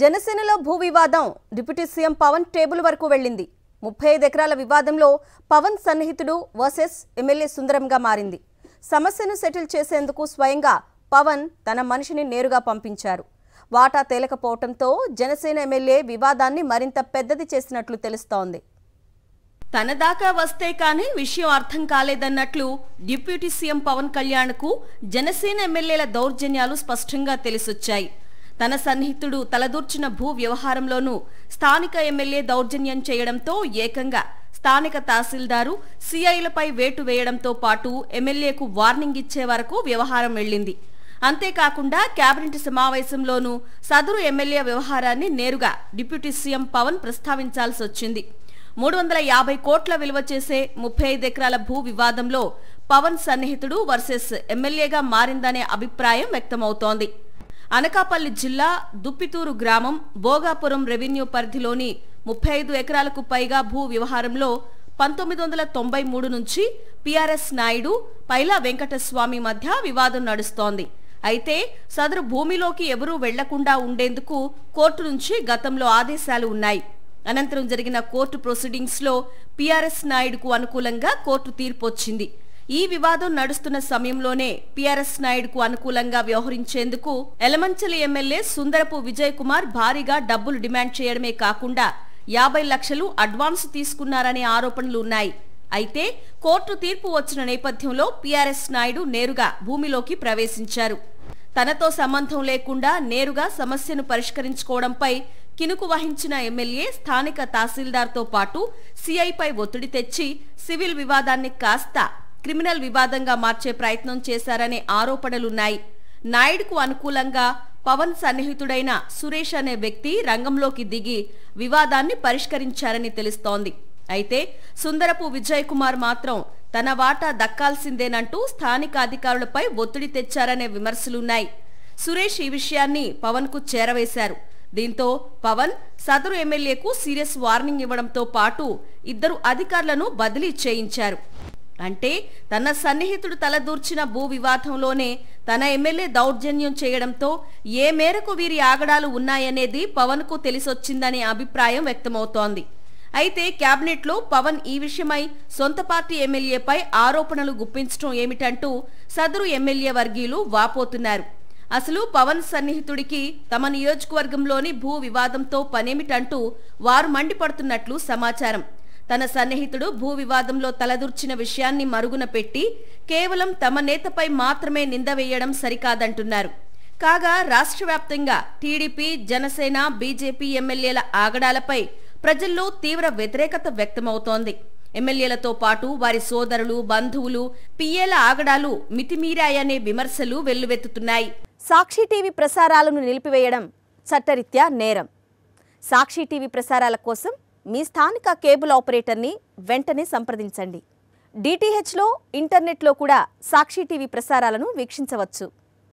జనసేనలో భూ వివాదం డిప్యూటీ సీఎం పవన్ టేబుల్ వరకు వెళ్ళింది. 35 ఎకరాల వివాదంలో పవన్ సన్నిహితుడు వర్సెస్ ఎమ్మెల్యే సుందరంగా మారింది. సమస్యను సెటిల్ చేసేందుకు స్వయంగా పవన్ తన మనిషిని నేరుగా పంపించారు. వాటా తేలకపోవడంతో జనసేన ఎమ్మెల్యే వివాదాన్ని మరింత పెద్దది చేసినట్లు తెలుస్తోంది. తన దాకా వస్తే కానీ విషయం అర్థం కాలేదన్నట్లు డిప్యూటీ సీఎం పవన్ కళ్యాణ్కు జనసేన ఎమ్మెల్యేల దౌర్జన్యాలు స్పష్టంగా తెలిసొచ్చాయి. తన సన్నిహితుడు తలదూర్చిన భూ వ్యవహారంలోనూ స్థానిక ఎమ్మెల్యే దౌర్జన్యం చేయడంతో ఏకంగా స్థానిక తహసీల్దారు సీఐలపై వేటు వేయడంతో పాటు ఎమ్మెల్యేకు వార్నింగ్ ఇచ్చే వరకు వ్యవహారం వెళ్లింది. అంతేకాకుండా కేబినెట్ సమావేశంలోనూ సదరు ఎమ్మెల్యే వ్యవహారాన్ని నేరుగా డిప్యూటీ సీఎం పవన్ ప్రస్తావించాల్సి వచ్చింది. 350 కోట్ల విలువ చేసే 35 ఎకరాల భూ వివాదంలో పవన్ సన్నిహితుడు వర్సెస్ ఎమ్మెల్యేగా మారిందనే అభిప్రాయం వ్యక్తమవుతోంది. అనకాపల్లి జిల్లా దుప్పితూరు గ్రామం భోగాపురం రెవెన్యూ పరిధిలోని 35 ఎకరాలకు పైగా భూ వ్యవహారంలో 1993 నుంచి పీఆర్ఎస్ నాయుడు పైలా వెంకటస్వామి మధ్య వివాదం నడుస్తోంది. అయితే సదరు భూమిలోకి ఎవరూ వెళ్లకుండా ఉండేందుకు కోర్టు నుంచి గతంలో ఆదేశాలు ఉన్నాయి. అనంతరం జరిగిన కోర్టు ప్రొసీడింగ్స్ లో పీఆర్ఎస్ నాయుడుకు అనుకూలంగా కోర్టు తీర్పు వచ్చింది. ఈ వివాదం నడుస్తున్న సమయంలోనే పీఆర్ఎస్ నాయుడుకు అనుకూలంగా వ్యవహరించేందుకు ఎలమంచలి ఎమ్మెల్యే సుందరపు విజయ్ కుమార్ భారీగా డబ్బులు డిమాండ్ చేయడమే కాకుండా 50 లక్షలు అడ్వాన్స్ తీసుకున్నారనే ఆరోపణలు ఉన్నాయి. అయితే కోర్టు తీర్పు వచ్చిన నేపథ్యంలో పీఆర్ఎస్ నాయుడు నేరుగా భూమిలోకి ప్రవేశించారు. తనతో సంబంధం లేకుండా నేరుగా సమస్యను పరిష్కరించుకోవడంపై కినుకు వహించిన ఎమ్మెల్యే స్థానిక తహసీల్దార్తో పాటు సీఐపై ఒత్తిడి తెచ్చి సివిల్ వివాదాన్ని కాస్త క్రిమినల్ వివాదంగా మార్చే ప్రయత్నం చేశారనే ఆరోపణలున్నాయి. నాయుడుకు అనుకూలంగా పవన్ సన్నిహితుడైన సురేష్ అనే వ్యక్తి రంగంలోకి దిగి వివాదాన్ని పరిష్కరించారని తెలుస్తోంది. అయితే సుందరపు విజయ్ కుమార్ మాత్రం తన వాటా దక్కాల్సిందేనంటూ స్థానిక అధికారులపై ఒత్తిడి తెచ్చారనే విమర్శలున్నాయి. సురేష్ ఈ విషయాన్ని పవన్ కు చేరవేశారు. దీంతో పవన్ సదరు ఎమ్మెల్యేకు సీరియస్ వార్నింగ్ ఇవ్వడంతో పాటు ఇద్దరు అధికారులను బదిలీ చేయించారు. అంటే తన సన్నిహితుడు తలదూర్చిన భూ వివాదంలోనే తన ఎమ్మెల్యే దౌర్జన్యం చేయడంతో ఏ మేరకు వీరి ఆగడాలు ఉన్నాయనేది పవన్ కు తెలిసొచ్చిందనే అభిప్రాయం వ్యక్తమవుతోంది. అయితే కేబినెట్ లో పవన్ ఈ విషయమై సొంత పార్టీ ఎమ్మెల్యేపై ఆరోపణలు గుప్పించడం ఏమిటంటూ సదరు ఎమ్మెల్యే వర్గీయులు వాపోతున్నారు. అసలు పవన్ సన్నిహితుడికి తమ నియోజకవర్గంలోని భూ వివాదంతో పనేమిటంటూ వారు మండిపడుతున్నట్లు సమాచారం. తన సన్నిహితుడు భూ వివాదంలో తలదూర్చిన విషయాన్ని మరుగున పెట్టి కేవలం తమ నేతపై మాత్రమే నింద వేయడం సరికాదంటున్నారు. కాగా రాష్ట్ర వ్యాప్తంగా టీడీపీ, జనసేన, బీజేపీ ఎమ్మెల్యేల ఆగడాలపై ప్రజల్లో తీవ్ర వ్యతిరేకత వ్యక్తమవుతోంది. ఎమ్మెల్యేలతో పాటు వారి సోదరులు, బంధువులు, పిఏల ఆగడాలు మితిమీరాయనే విమర్శలు వెల్లువెత్తుతున్నాయి. సాక్షి టీవీ ప్రసారాలను నిలిపివేయడం చట్టరీత్యా నేరం. సాక్షి టీవీ ప్రసారాల కోసం మీ స్థానిక కేబుల్ ఆపరేటర్ని వెంటనే సంప్రదించండి. డిటిహెచ్లో, ఇంటర్నెట్లో కూడా సాక్షి టీవీ ప్రసారాలను వీక్షించవచ్చు.